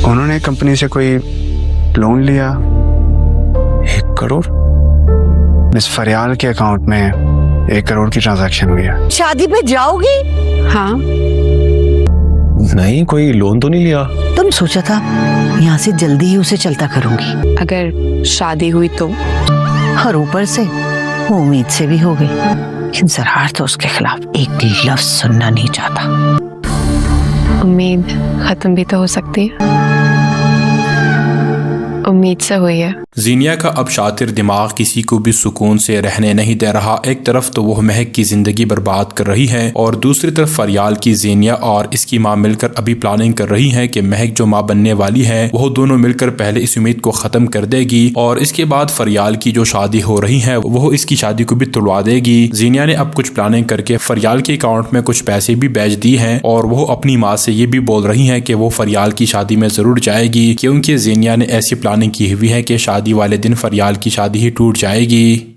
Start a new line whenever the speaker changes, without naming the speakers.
उन्होंने कंपनी से कोई लोन लिया 1 करोड़। मिस फरियाल के अकाउंट में 1 करोड़ की ट्रांजैक्शन हुई है।
शादी पे जाओगी?
हाँ।
नहीं, कोई लोन तो नहीं लिया।
तुम सोचा था यहाँ से जल्दी ही उसे चलता करूंगी,
अगर शादी हुई तो?
और ऊपर से वो उम्मीद से भी हो गई, लेकिन जरार तो उसके खिलाफ एक लफ्ज सुनना नहीं चाहता।
उम्मीद खत्म भी तो हो सकती है, उम्मीद से हुई है।
ज़ीनिया का अब शातिर दिमाग किसी को भी सुकून से रहने नहीं दे रहा। एक तरफ तो वो महक की जिंदगी बर्बाद कर रही है और दूसरी तरफ फरियाल की ज़ीनिया और इसकी माँ मिलकर अभी प्लानिंग कर रही हैं कि महक जो माँ बनने वाली है वो दोनों मिलकर पहले इस उम्मीद को ख़त्म कर देगी और इसके बाद फरियाल की जो शादी हो रही है वो इसकी शादी को भी तुड़वा देगी। ज़ीनिया ने अब कुछ प्लानिंग करके फरियाल के अकाउंट में कुछ पैसे भी भेज दिए हैं और वो अपनी माँ से ये भी बोल रही है कि वो फरियाल की शादी में ज़रूर जाएगी, क्योंकि ज़ीनिया ने ऐसी प्लानिंग की हुई है कि शादी वाले दिन फरियाल की शादी ही टूट जाएगी।